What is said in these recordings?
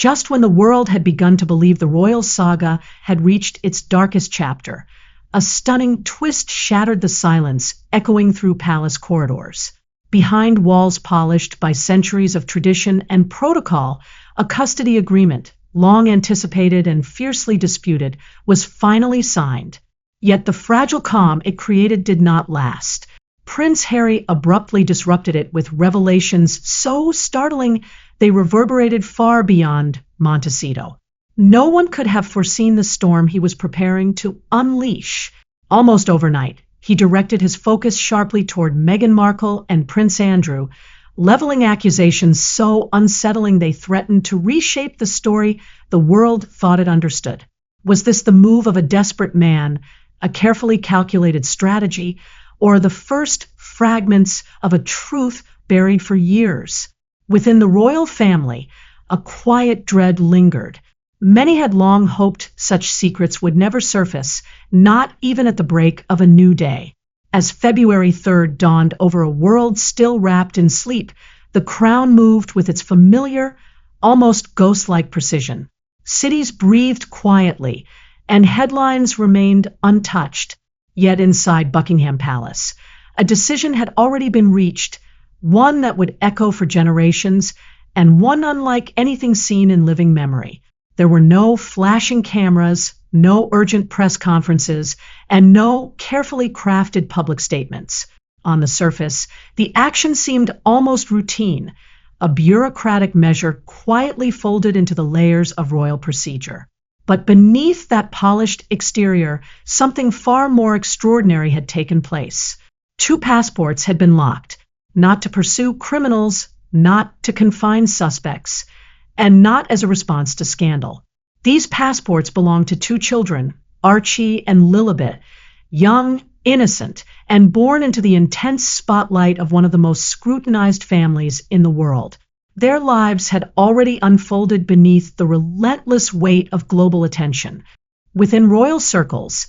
Just when the world had begun to believe the royal saga had reached its darkest chapter, a stunning twist shattered the silence echoing through palace corridors. Behind walls polished by centuries of tradition and protocol, a custody agreement, long anticipated and fiercely disputed, was finally signed. Yet the fragile calm it created did not last. Prince Harry abruptly disrupted it with revelations so startling they reverberated far beyond Montecito. No one could have foreseen the storm he was preparing to unleash. Almost overnight, he directed his focus sharply toward Meghan Markle and Prince Andrew, leveling accusations so unsettling they threatened to reshape the story the world thought it understood. Was this the move of a desperate man, a carefully calculated strategy, or the first fragments of a truth buried for years? Within the royal family, a quiet dread lingered. Many had long hoped such secrets would never surface, not even at the break of a new day. As February 3rd dawned over a world still wrapped in sleep, the crown moved with its familiar, almost ghost-like precision. Cities breathed quietly, and headlines remained untouched. Yet inside Buckingham Palace, a decision had already been reached, one that would echo for generations, and one unlike anything seen in living memory. There were no flashing cameras, no urgent press conferences, and no carefully crafted public statements. On the surface, the action seemed almost routine, a bureaucratic measure quietly folded into the layers of royal procedure. But beneath that polished exterior, something far more extraordinary had taken place. 2 passports had been locked, not to pursue criminals, not to confine suspects, and not as a response to scandal. These passports belonged to 2 children, Archie and Lilibet, young, innocent, and born into the intense spotlight of one of the most scrutinized families in the world. Their lives had already unfolded beneath the relentless weight of global attention. Within royal circles,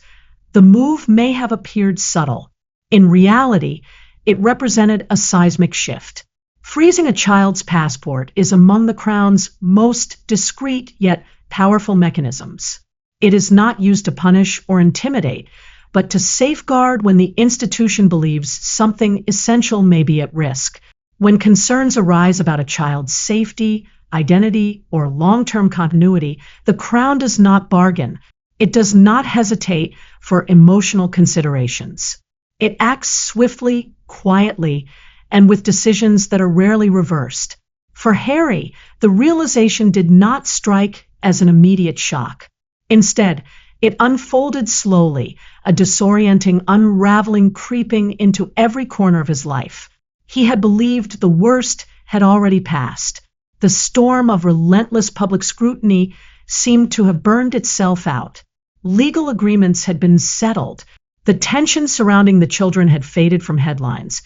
the move may have appeared subtle. In reality, it represented a seismic shift. Freezing a child's passport is among the Crown's most discreet yet powerful mechanisms. It is not used to punish or intimidate, but to safeguard when the institution believes something essential may be at risk. When concerns arise about a child's safety, identity, or long-term continuity, the Crown does not bargain. It does not hesitate for emotional considerations. It acts swiftly, quietly, and with decisions that are rarely reversed. For Harry, the realization did not strike as an immediate shock. Instead, it unfolded slowly, a disorienting unraveling creeping into every corner of his life. He had believed the worst had already passed. The storm of relentless public scrutiny seemed to have burned itself out. Legal agreements had been settled. The tension surrounding the children had faded from headlines,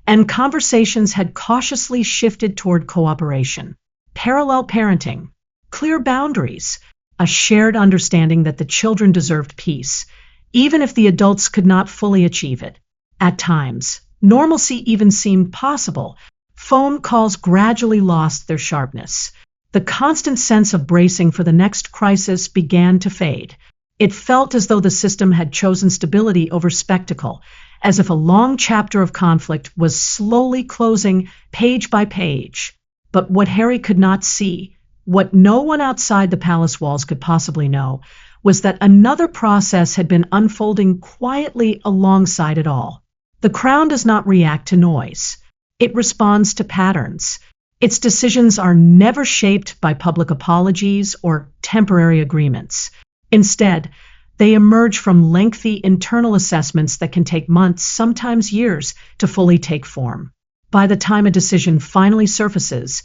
and conversations had cautiously shifted toward cooperation, parallel parenting, clear boundaries, a shared understanding that the children deserved peace, even if the adults could not fully achieve it. At times, normalcy even seemed possible. Phone calls gradually lost their sharpness. The constant sense of bracing for the next crisis began to fade. It felt as though the system had chosen stability over spectacle, as if a long chapter of conflict was slowly closing page by page. But what Harry could not see, what no one outside the palace walls could possibly know, was that another process had been unfolding quietly alongside it all. The Crown does not react to noise. It responds to patterns. Its decisions are never shaped by public apologies or temporary agreements. Instead, they emerge from lengthy internal assessments that can take months, sometimes years, to fully take form. By the time a decision finally surfaces,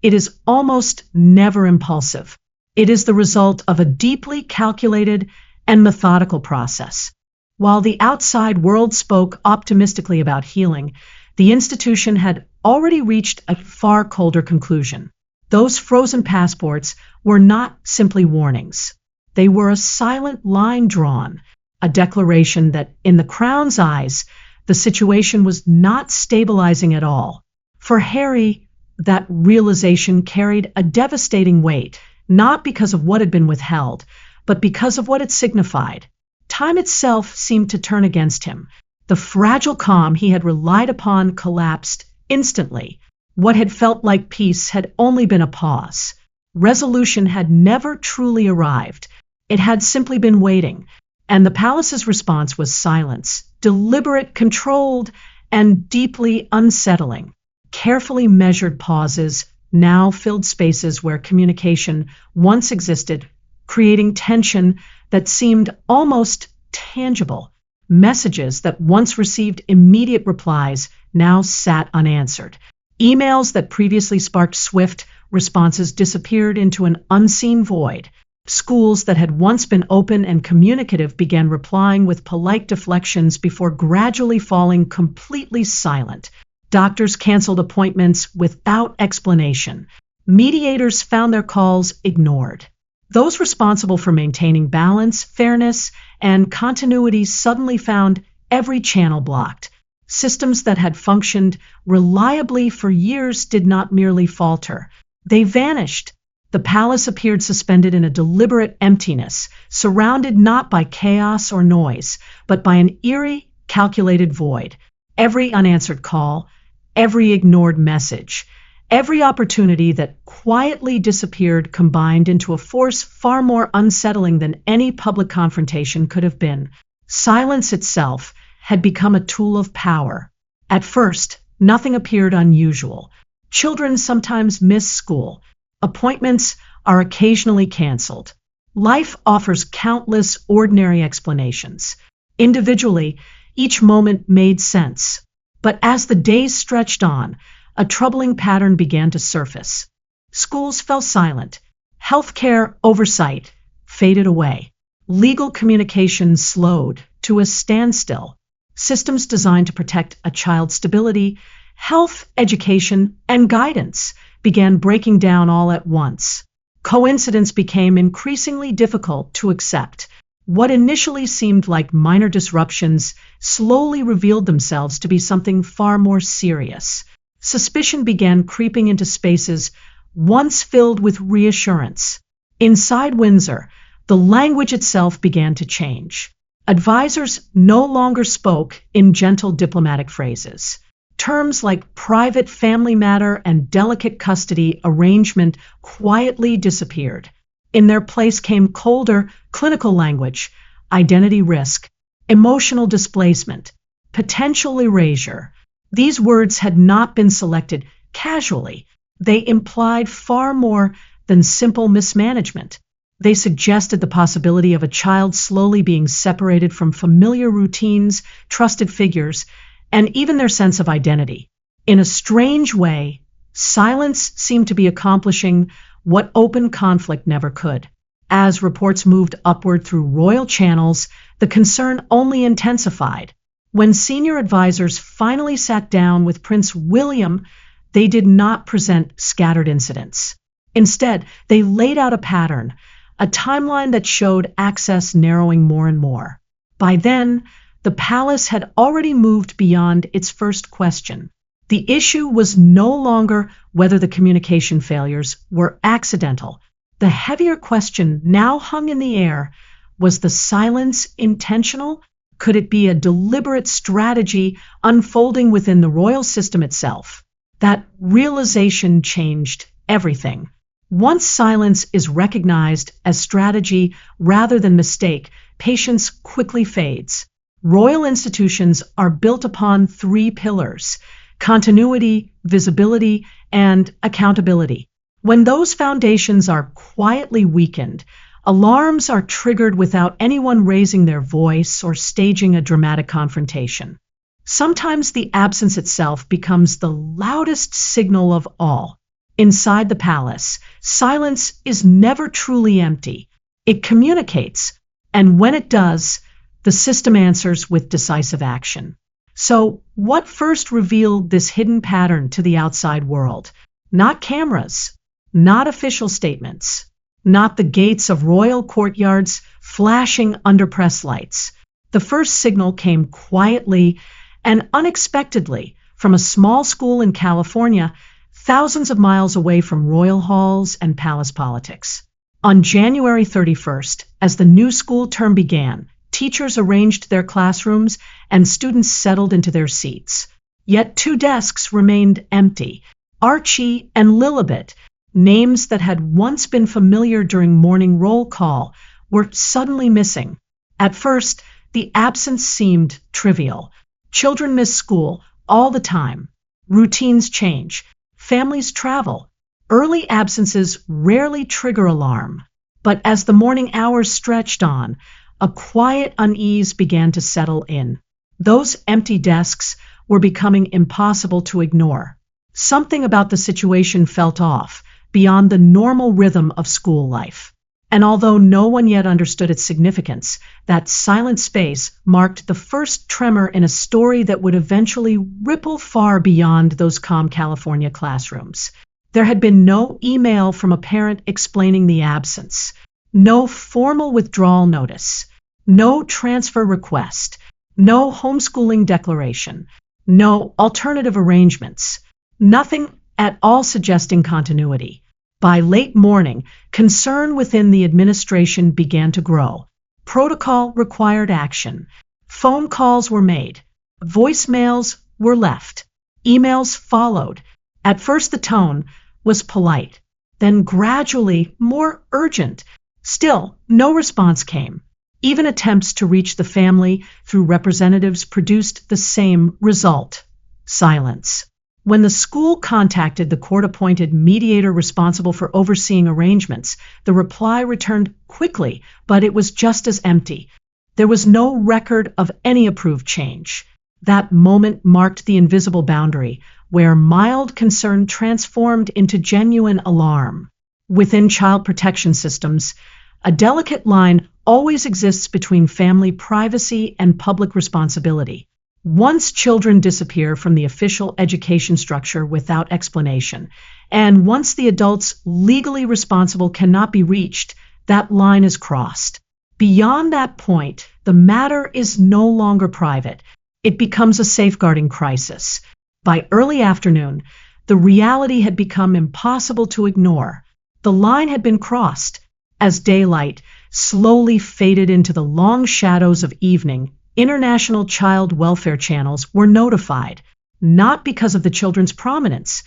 it is almost never impulsive. It is the result of a deeply calculated and methodical process. While the outside world spoke optimistically about healing, the institution had already reached a far colder conclusion. Those frozen passports were not simply warnings. They were a silent line drawn, a declaration that, in the Crown's eyes, the situation was not stabilizing at all. For Harry, that realization carried a devastating weight. not because of what had been withheld, but because of what it signified. Time itself seemed to turn against him. The fragile calm he had relied upon collapsed instantly. What had felt like peace had only been a pause. Resolution had never truly arrived. It had simply been waiting, and the palace's response was silence, deliberate, controlled, and deeply unsettling. Carefully measured pauses now filled spaces where communication once existed, creating tension that seemed almost tangible. Messages that once received immediate replies now sat unanswered. Emails that previously sparked swift responses disappeared into an unseen void. Schools that had once been open and communicative began replying with polite deflections before gradually falling completely silent. Doctors canceled appointments without explanation. Mediators found their calls ignored. Those responsible for maintaining balance, fairness, and continuity suddenly found every channel blocked. Systems that had functioned reliably for years did not merely falter. They vanished. The palace appeared suspended in a deliberate emptiness, surrounded not by chaos or noise, but by an eerie, calculated void. Every unanswered call, every ignored message, every opportunity that quietly disappeared combined into a force far more unsettling than any public confrontation could have been. Silence itself had become a tool of power. At first, nothing appeared unusual. Children sometimes miss school. Appointments are occasionally canceled. Life offers countless ordinary explanations. Individually, each moment made sense. But as the days stretched on, a troubling pattern began to surface. Schools fell silent. Healthcare oversight faded away. Legal communication slowed to a standstill. Systems designed to protect a child's stability, health, education, and guidance began breaking down all at once. Coincidence became increasingly difficult to accept. What initially seemed like minor disruptions slowly revealed themselves to be something far more serious. Suspicion began creeping into spaces once filled with reassurance. Inside Windsor, the language itself began to change. Advisors no longer spoke in gentle diplomatic phrases. Terms like private family matter and delicate custody arrangement quietly disappeared. In their place came colder, clinical language, identity risk, emotional displacement, potential erasure. These words had not been selected casually. They implied far more than simple mismanagement. They suggested the possibility of a child slowly being separated from familiar routines, trusted figures, and even their sense of identity. In a strange way, silence seemed to be accomplishing what open conflict never could. As reports moved upward through royal channels, the concern only intensified. When senior advisors finally sat down with Prince William, they did not present scattered incidents. Instead, they laid out a pattern, a timeline that showed access narrowing more and more. By then, the palace had already moved beyond its first question. The issue was no longer whether the communication failures were accidental. The heavier question now hung in the air: was the silence intentional? Could it be a deliberate strategy unfolding within the royal system itself? That realization changed everything. Once silence is recognized as strategy rather than mistake, patience quickly fades. Royal institutions are built upon three pillars: continuity, visibility, and accountability. When those foundations are quietly weakened, alarms are triggered without anyone raising their voice or staging a dramatic confrontation. Sometimes the absence itself becomes the loudest signal of all. Inside the palace, silence is never truly empty. It communicates, and when it does, the system answers with decisive action. So, what first revealed this hidden pattern to the outside world? Not cameras, not official statements, not the gates of royal courtyards flashing under press lights. The first signal came quietly and unexpectedly from a small school in California, thousands of miles away from royal halls and palace politics. On January 31st, as the new school term began, teachers arranged their classrooms and students settled into their seats. Yet 2 desks remained empty. Archie and Lilibet, names that had once been familiar during morning roll call, were suddenly missing. At first, the absence seemed trivial. Children miss school all the time. Routines change. Families travel. Early absences rarely trigger alarm. But as the morning hours stretched on, a quiet unease began to settle in. Those empty desks were becoming impossible to ignore. Something about the situation felt off, beyond the normal rhythm of school life. And although no one yet understood its significance, that silent space marked the first tremor in a story that would eventually ripple far beyond those calm California classrooms. There had been no email from a parent explaining the absence, no formal withdrawal notice, no transfer request, no homeschooling declaration, no alternative arrangements, nothing at all suggesting continuity. By late morning, concern within the administration began to grow. Protocol required action. Phone calls were made. Voicemails were left. Emails followed. At first the tone was polite, then gradually more urgent. Still, no response came. Even attempts to reach the family through representatives produced the same result: silence. When the school contacted the court-appointed mediator responsible for overseeing arrangements, the reply returned quickly, but it was just as empty. There was no record of any approved change. That moment marked the invisible boundary, where mild concern transformed into genuine alarm. Within child protection systems, a delicate line always exists between family privacy and public responsibility. Once children disappear from the official education structure without explanation, and once the adults legally responsible cannot be reached, that line is crossed. Beyond that point, the matter is no longer private. It becomes a safeguarding crisis. By early afternoon, the reality had become impossible to ignore. The line had been crossed. As daylight slowly faded into the long shadows of evening, international child welfare channels were notified, not because of the children's prominence,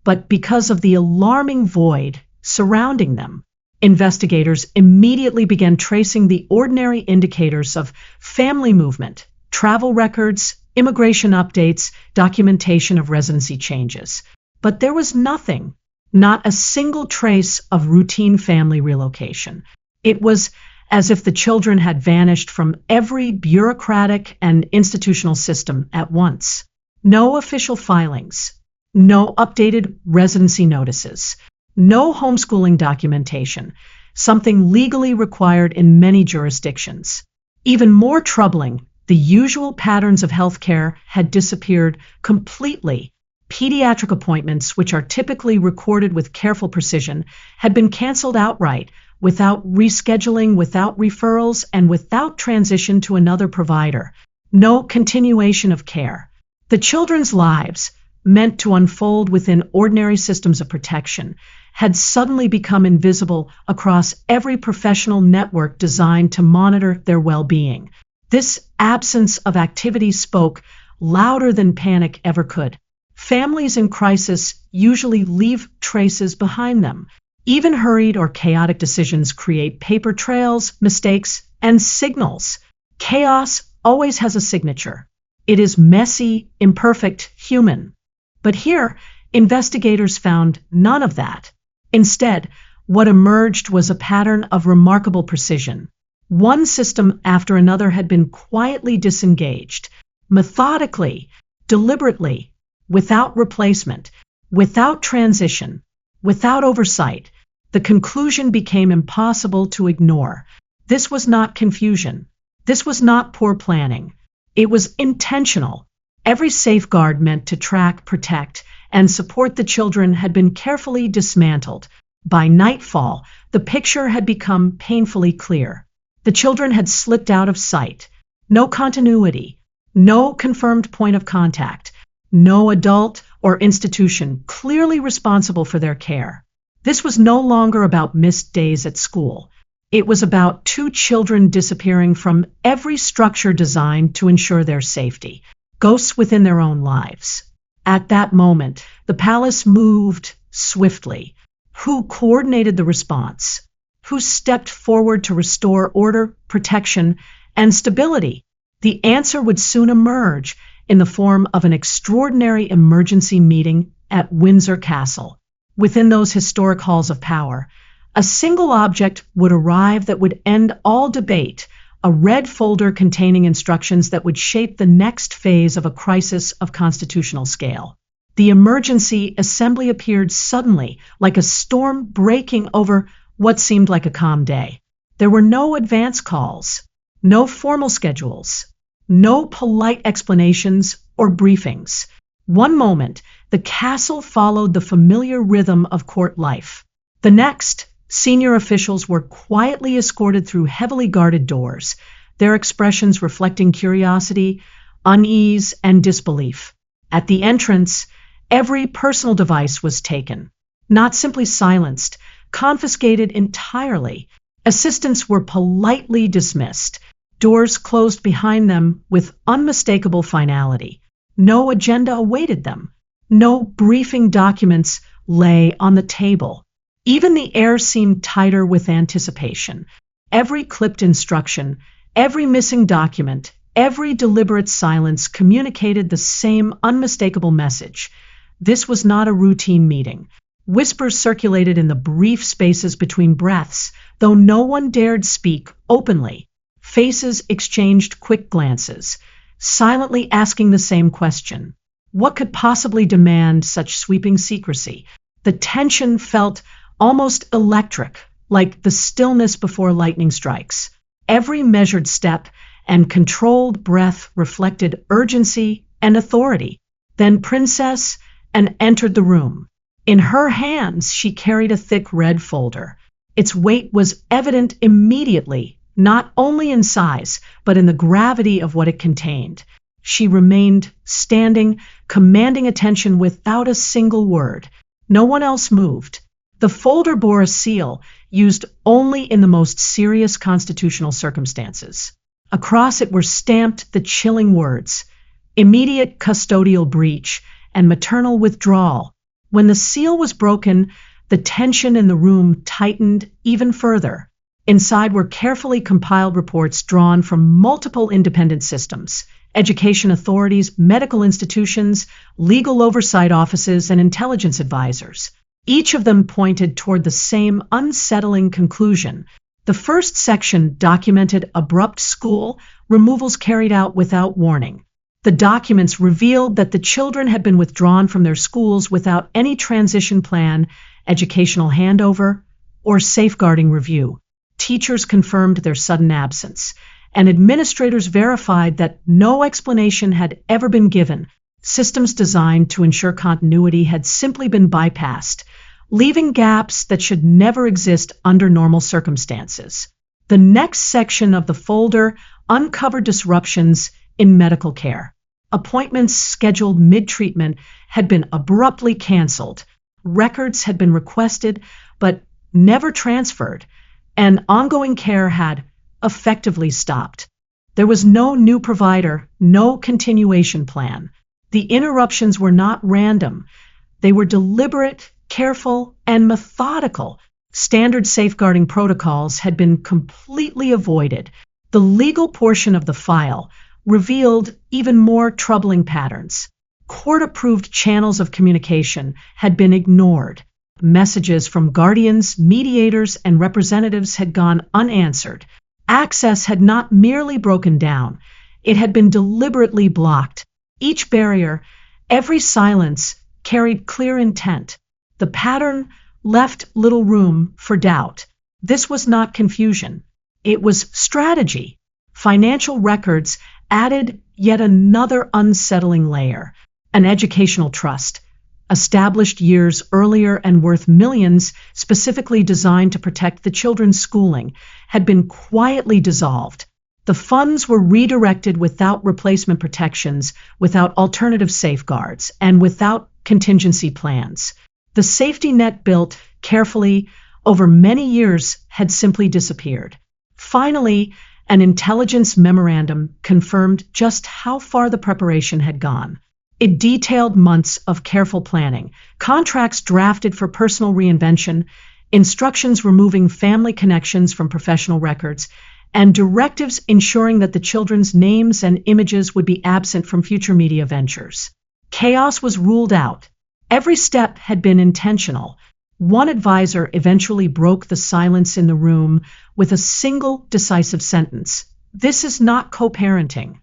but because of the alarming void surrounding them. Investigators immediately began tracing the ordinary indicators of family movement, travel records, immigration updates, documentation of residency changes. But there was nothing, not a single trace of routine family relocation. It was as if the children had vanished from every bureaucratic and institutional system at once. No official filings, no updated residency notices, no homeschooling documentation, something legally required in many jurisdictions. Even more troubling, the usual patterns of healthcare had disappeared completely. Pediatric appointments, which are typically recorded with careful precision, had been canceled outright, without rescheduling, without referrals, and without transition to another provider. No continuation of care. The children's lives, meant to unfold within ordinary systems of protection, had suddenly become invisible across every professional network designed to monitor their well-being. This absence of activity spoke louder than panic ever could. Families in crisis usually leave traces behind them. Even hurried or chaotic decisions create paper trails, mistakes, and signals. Chaos always has a signature. It is messy, imperfect, human. But here, investigators found none of that. Instead, what emerged was a pattern of remarkable precision. One system after another had been quietly disengaged, methodically, deliberately, without replacement, without transition, without oversight. The conclusion became impossible to ignore. This was not confusion. This was not poor planning. It was intentional. Every safeguard meant to track, protect, and support the children had been carefully dismantled. By nightfall, the picture had become painfully clear. The children had slipped out of sight. No continuity, no confirmed point of contact, no adult or institution clearly responsible for their care. This was no longer about missed days at school. It was about two children disappearing from every structure designed to ensure their safety, ghosts within their own lives. At that moment, the palace moved swiftly. Who coordinated the response? Who stepped forward to restore order, protection, and stability? The answer would soon emerge in the form of an extraordinary emergency meeting at Windsor Castle. Within those historic halls of power, a single object would arrive that would end all debate, a red folder containing instructions that would shape the next phase of a crisis of constitutional scale. The emergency assembly appeared suddenly, like a storm breaking over what seemed like a calm day. There were no advance calls, no formal schedules, no polite explanations or briefings. One moment, the castle followed the familiar rhythm of court life. The next, senior officials were quietly escorted through heavily guarded doors, their expressions reflecting curiosity, unease, and disbelief. At the entrance, every personal device was taken, not simply silenced, confiscated entirely. Assistants were politely dismissed, doors closed behind them with unmistakable finality. No agenda awaited them. No briefing documents lay on the table. Even the air seemed tighter with anticipation. Every clipped instruction, every missing document, every deliberate silence communicated the same unmistakable message. This was not a routine meeting. Whispers circulated in the brief spaces between breaths, though no one dared speak openly. Faces exchanged quick glances, silently asking the same question. What could possibly demand such sweeping secrecy? The tension felt almost electric, like the stillness before lightning strikes. Every measured step and controlled breath reflected urgency and authority. Then Princess entered the room. In her hands, she carried a thick red folder. Its weight was evident immediately, not only in size, but in the gravity of what it contained. She remained standing, commanding attention without a single word. No one else moved. The folder bore a seal, used only in the most serious constitutional circumstances. Across it were stamped the chilling words, "Immediate custodial breach" and "maternal withdrawal." When the seal was broken, the tension in the room tightened even further. Inside were carefully compiled reports drawn from multiple independent systems: education authorities, medical institutions, legal oversight offices, and intelligence advisors. Each of them pointed toward the same unsettling conclusion. The first section documented abrupt school removals carried out without warning. The documents revealed that the children had been withdrawn from their schools without any transition plan, educational handover, or safeguarding review. Teachers confirmed their sudden absence, and administrators verified that no explanation had ever been given. Systems designed to ensure continuity had simply been bypassed, leaving gaps that should never exist under normal circumstances. The next section of the folder uncovered disruptions in medical care. Appointments scheduled mid-treatment had been abruptly canceled. Records had been requested but never transferred, and ongoing care had effectively stopped. There was no new provider, no continuation plan. The interruptions were not random. They were deliberate, careful, and methodical. Standard safeguarding protocols had been completely avoided. The legal portion of the file revealed even more troubling patterns. Court-approved channels of communication had been ignored. Messages from guardians, mediators, and representatives had gone unanswered. Access had not merely broken down, it had been deliberately blocked. Each barrier, every silence, carried clear intent. The pattern left little room for doubt. This was not confusion. It was strategy. Financial records added yet another unsettling layer. An educational trust, established years earlier and worth millions, specifically designed to protect the children's schooling, had been quietly dissolved. The funds were redirected without replacement protections, without alternative safeguards, and without contingency plans. The safety net built carefully, over many years, had simply disappeared. Finally, an intelligence memorandum confirmed just how far the preparation had gone. It detailed months of careful planning, contracts drafted for personal reinvention, instructions removing family connections from professional records, and directives ensuring that the children's names and images would be absent from future media ventures. Chaos was ruled out. Every step had been intentional. One advisor eventually broke the silence in the room with a single decisive sentence: "This is not co-parenting."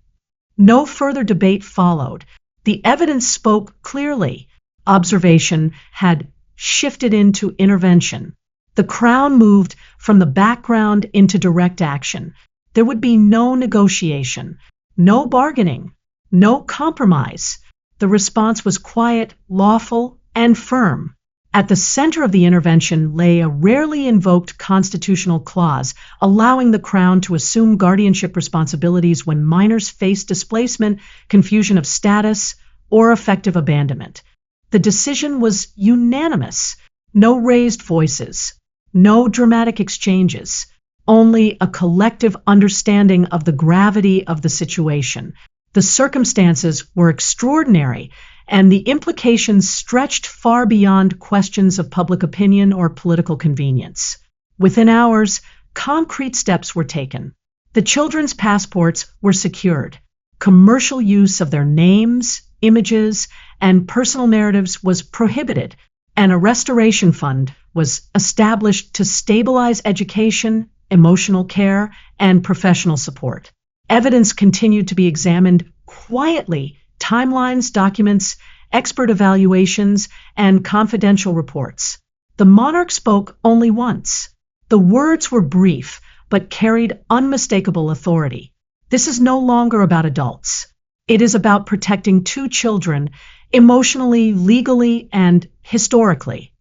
No further debate followed. The evidence spoke clearly. Observation had shifted into intervention. The Crown moved from the background into direct action. There would be no negotiation, no bargaining, no compromise. The response was quiet, lawful, and firm. At the center of the intervention lay a rarely invoked constitutional clause allowing the Crown to assume guardianship responsibilities when minors face displacement, confusion of status, or effective abandonment. The decision was unanimous. No raised voices, no dramatic exchanges, only a collective understanding of the gravity of the situation. The circumstances were extraordinary, and the implications stretched far beyond questions of public opinion or political convenience. Within hours, concrete steps were taken. The children's passports were secured. Commercial use of their names, images, and personal narratives was prohibited, and a restoration fund was established to stabilize education, emotional care, and professional support. Evidence continued to be examined quietly: timelines, documents, expert evaluations, and confidential reports. The monarch spoke only once. The words were brief, but carried unmistakable authority. This is no longer about adults. It is about protecting two children, emotionally, legally, and historically.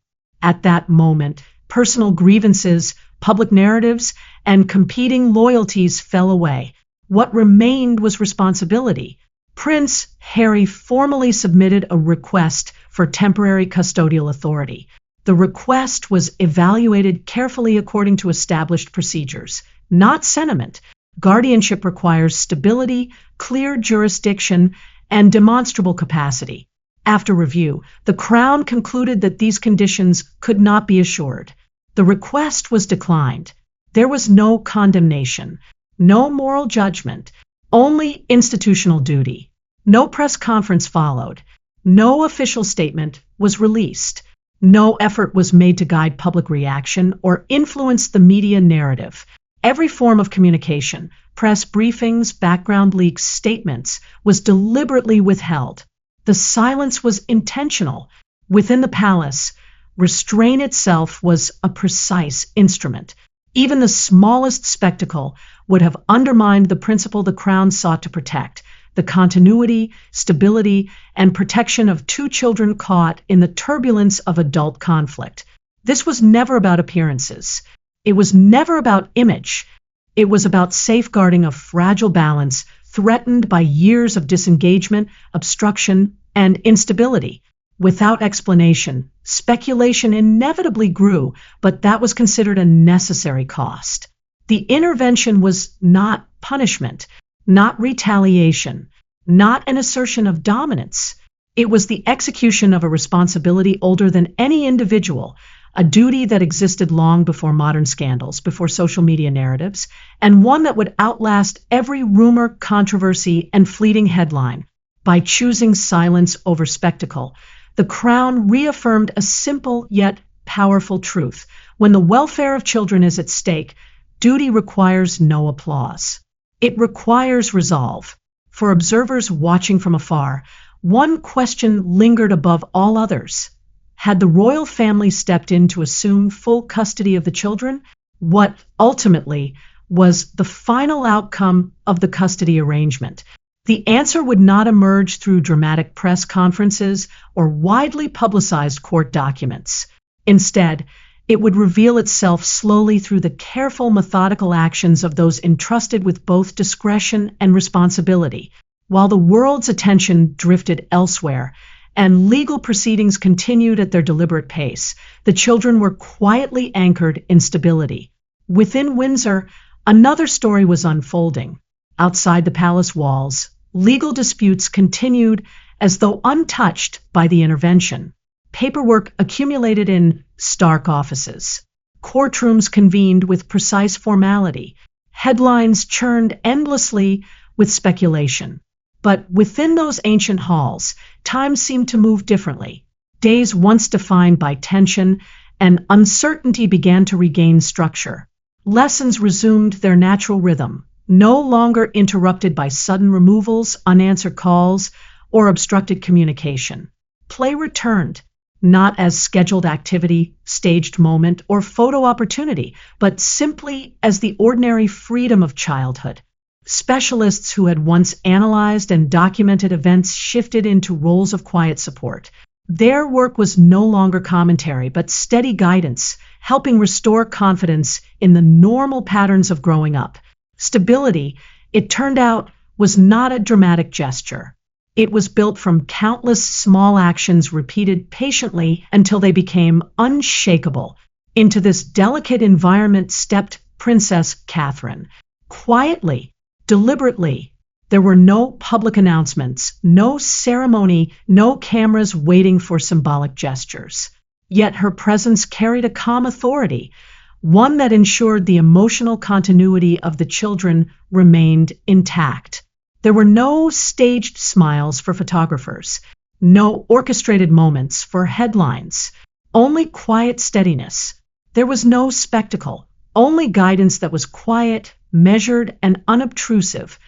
At that moment, personal grievances, public narratives, and competing loyalties fell away. What remained was responsibility. Prince Harry formally submitted a request for temporary custodial authority. The request was evaluated carefully according to established procedures, not sentiment. Guardianship requires stability, clear jurisdiction, and demonstrable capacity. After review, the Crown concluded that these conditions could not be assured. The request was declined. There was no condemnation, no moral judgment, only institutional duty. No press conference followed. No official statement was released. No effort was made to guide public reaction or influence the media narrative. Every form of communication, press briefings, background leaks, statements, was deliberately withheld. The silence was intentional. Within the palace, restraint itself was a precise instrument. Even the smallest spectacle would have undermined the principle the Crown sought to protect: the continuity, stability, and protection of two children caught in the turbulence of adult conflict. This was never about appearances. It was never about image. It was about safeguarding a fragile balance threatened by years of disengagement, obstruction, and instability. Without explanation, speculation inevitably grew, but that was considered a necessary cost. The intervention was not punishment, not retaliation, not an assertion of dominance. It was the execution of a responsibility older than any individual, a duty that existed long before modern scandals, before social media narratives, and one that would outlast every rumor, controversy, and fleeting headline. By choosing silence over spectacle, the Crown reaffirmed a simple yet powerful truth: when the welfare of children is at stake, duty requires no applause. It requires resolve. For observers watching from afar, one question lingered above all others. Had the royal family stepped in to assume full custody of the children? What ultimately was the final outcome of the custody arrangement? The answer would not emerge through dramatic press conferences or widely publicized court documents. Instead, it would reveal itself slowly through the careful, methodical actions of those entrusted with both discretion and responsibility. While the world's attention drifted elsewhere, and legal proceedings continued at their deliberate pace. The children were quietly anchored in stability. Within Windsor, another story was unfolding. Outside the palace walls, legal disputes continued as though untouched by the intervention. Paperwork accumulated in stark offices. Courtrooms convened with precise formality. Headlines churned endlessly with speculation. But within those ancient halls, time seemed to move differently. Days once defined by tension and uncertainty began to regain structure. Lessons resumed their natural rhythm, no longer interrupted by sudden removals, unanswered calls, or obstructed communication. Play returned, not as scheduled activity, staged moment, or photo opportunity, but simply as the ordinary freedom of childhood. Specialists who had once analyzed and documented events shifted into roles of quiet support. Their work was no longer commentary, but steady guidance, helping restore confidence in the normal patterns of growing up. Stability, it turned out, was not a dramatic gesture. It was built from countless small actions repeated patiently until they became unshakable. Into this delicate environment stepped Princess Catherine. Quietly, deliberately, there were no public announcements, no ceremony, no cameras waiting for symbolic gestures. Yet her presence carried a calm authority, one that ensured the emotional continuity of the children remained intact. There were no staged smiles for photographers, no orchestrated moments for headlines, only quiet steadiness. There was no spectacle, only guidance that was quiet, measured, and unobtrusive,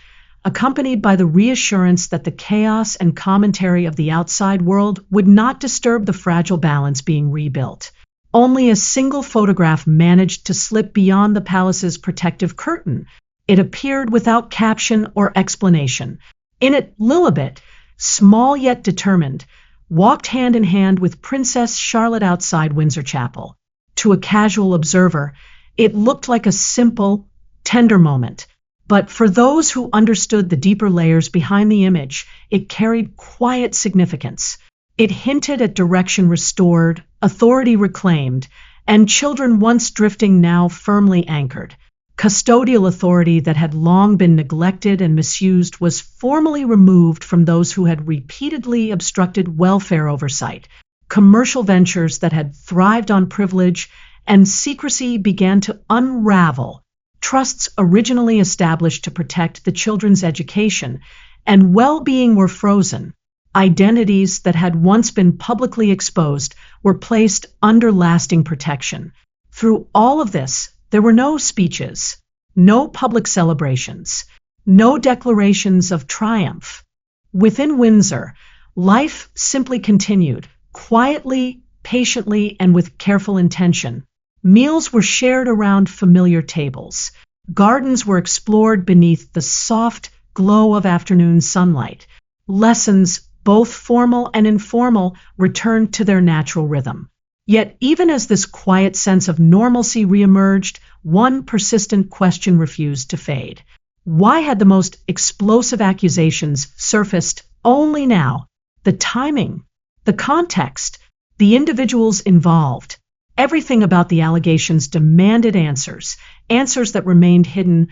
accompanied by the reassurance that the chaos and commentary of the outside world would not disturb the fragile balance being rebuilt. Only a single photograph managed to slip beyond the palace's protective curtain. It appeared without caption or explanation. In it, Lilibet, small yet determined, walked hand in hand with Princess Charlotte outside Windsor Chapel. To a casual observer, it looked like a simple, tender moment. But for those who understood the deeper layers behind the image, it carried quiet significance. It hinted at direction restored, authority reclaimed, and children once drifting now firmly anchored. Custodial authority that had long been neglected and misused was formally removed from those who had repeatedly obstructed welfare oversight. Commercial ventures that had thrived on privilege and secrecy began to unravel. Trusts originally established to protect the children's education and well-being were frozen. Identities that had once been publicly exposed were placed under lasting protection. Through all of this, there were no speeches, no public celebrations, no declarations of triumph. Within Windsor, life simply continued, quietly, patiently, and with careful intention. Meals were shared around familiar tables. Gardens were explored beneath the soft glow of afternoon sunlight. Lessons, both formal and informal, returned to their natural rhythm. Yet even as this quiet sense of normalcy reemerged, one persistent question refused to fade. Why had the most explosive accusations surfaced only now? The timing, the context, the individuals involved. Everything about the allegations demanded answers, answers that remained hidden,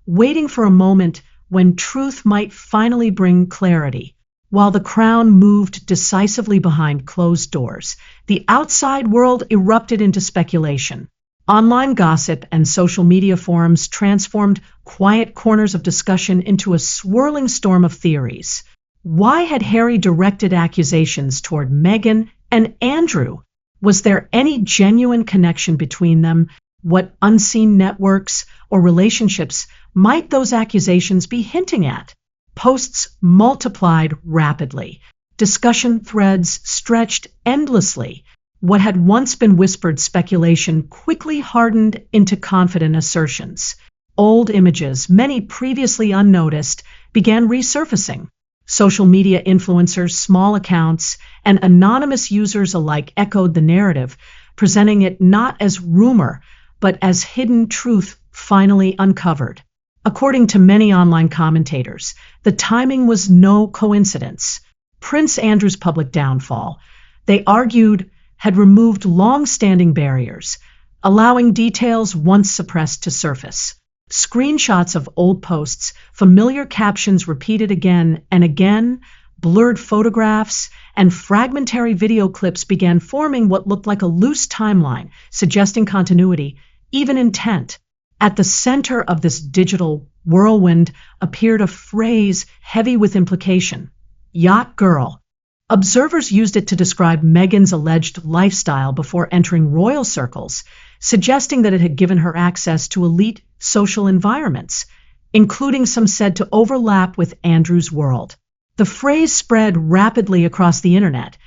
waiting for a moment when truth might finally bring clarity. While the crown moved decisively behind closed doors, the outside world erupted into speculation. Online gossip and social media forums transformed quiet corners of discussion into a swirling storm of theories. Why had Harry directed accusations toward Meghan and Andrew? Was there any genuine connection between them? What unseen networks or relationships might those accusations be hinting at? Posts multiplied rapidly. Discussion threads stretched endlessly. What had once been whispered speculation quickly hardened into confident assertions. Old images, many previously unnoticed, began resurfacing. Social media influencers, small accounts, and anonymous users alike echoed the narrative, presenting it not as rumor, but as hidden truth finally uncovered. According to many online commentators, the timing was no coincidence. Prince Andrew's public downfall, they argued, had removed long-standing barriers, allowing details once suppressed to surface. Screenshots of old posts, familiar captions repeated again and again, blurred photographs, and fragmentary video clips began forming what looked like a loose timeline, suggesting continuity, even intent. At the center of this digital whirlwind appeared a phrase heavy with implication: yacht girl. Observers used it to describe Meghan's alleged lifestyle before entering royal circles, suggesting that it had given her access to elite social environments, including some said to overlap with Andrew's world. The phrase spread rapidly across the internet,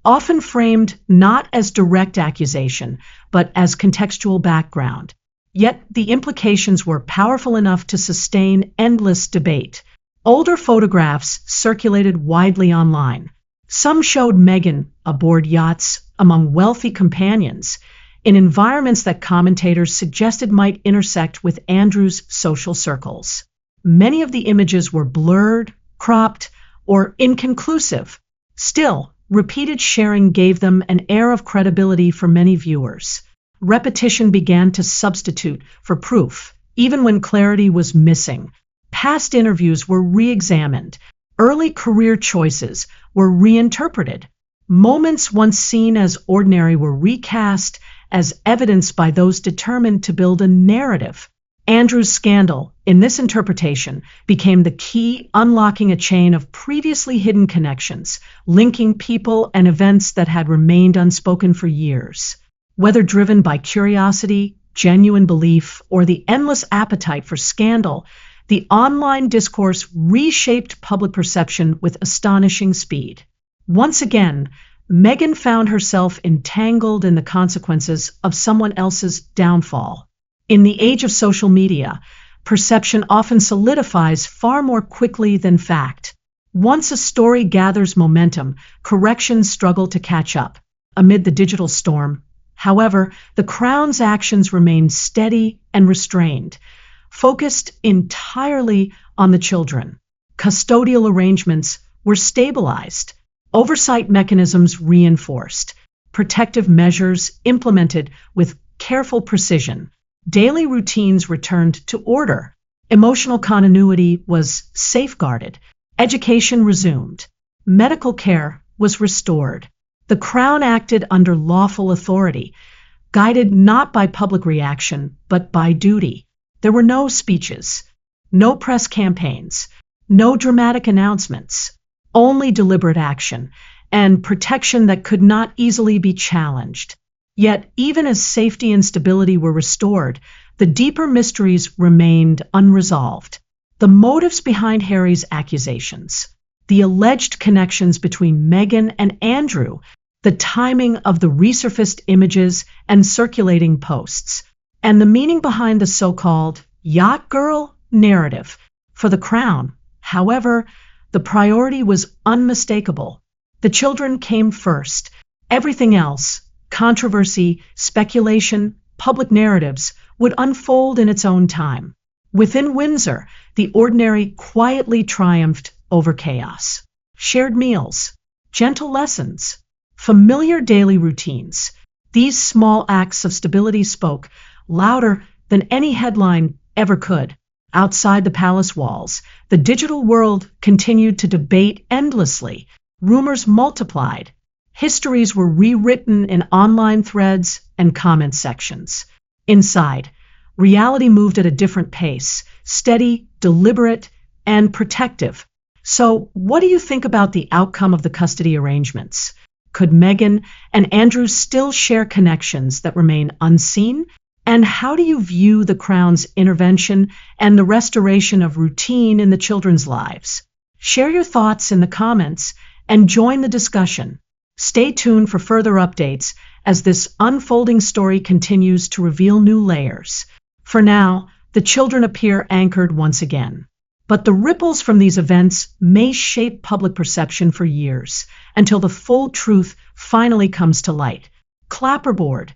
often framed not as direct accusation, but as contextual background. Yet the implications were powerful enough to sustain endless debate. Older photographs circulated widely online. Some showed Meghan aboard yachts among wealthy companions, in environments that commentators suggested might intersect with Andrew's social circles. Many of the images were blurred, cropped, or inconclusive. Still, repeated sharing gave them an air of credibility for many viewers. Repetition began to substitute for proof, even when clarity was missing. Past interviews were re-examined. Early career choices were reinterpreted. Moments once seen as ordinary were recast as evidenced by those determined to build a narrative. Andrew's scandal, in this interpretation, became the key, unlocking a chain of previously hidden connections, linking people and events that had remained unspoken for years. Whether driven by curiosity, genuine belief, or the endless appetite for scandal, the online discourse reshaped public perception with astonishing speed. Once again, Meghan found herself entangled in the consequences of someone else's downfall. In the age of social media, perception often solidifies far more quickly than fact. Once a story gathers momentum, corrections struggle to catch up. Amid the digital storm, however, the Crown's actions remained steady and restrained, focused entirely on the children. Custodial arrangements were stabilized, oversight mechanisms reinforced, protective measures implemented with careful precision. Daily routines returned to order. Emotional continuity was safeguarded. Education resumed. Medical care was restored. The Crown acted under lawful authority, guided not by public reaction, but by duty. There were no speeches, no press campaigns, no dramatic announcements, only deliberate action and protection that could not easily be challenged. Yet, even as safety and stability were restored, the deeper mysteries remained unresolved. The motives behind Harry's accusations, the alleged connections between Meghan and Andrew, the timing of the resurfaced images and circulating posts, and the meaning behind the so-called yacht girl narrative. For the Crown, however, the priority was unmistakable. The children came first. Everything else, controversy, speculation, public narratives, would unfold in its own time. Within Windsor, the ordinary quietly triumphed over chaos. Shared meals, gentle lessons, familiar daily routines. These small acts of stability spoke louder than any headline ever could. Outside the palace walls, the digital world continued to debate endlessly. Rumors multiplied. Histories were rewritten in online threads and comment sections. Inside, reality moved at a different pace, steady, deliberate, and protective. So, what do you think about the outcome of the custody arrangements? Could Meghan and Andrew still share connections that remain unseen? And how do you view the Crown's intervention and the restoration of routine in the children's lives? Share your thoughts in the comments and join the discussion. Stay tuned for further updates as this unfolding story continues to reveal new layers. For now, the children appear anchored once again. But the ripples from these events may shape public perception for years, until the full truth finally comes to light. Clapperboard,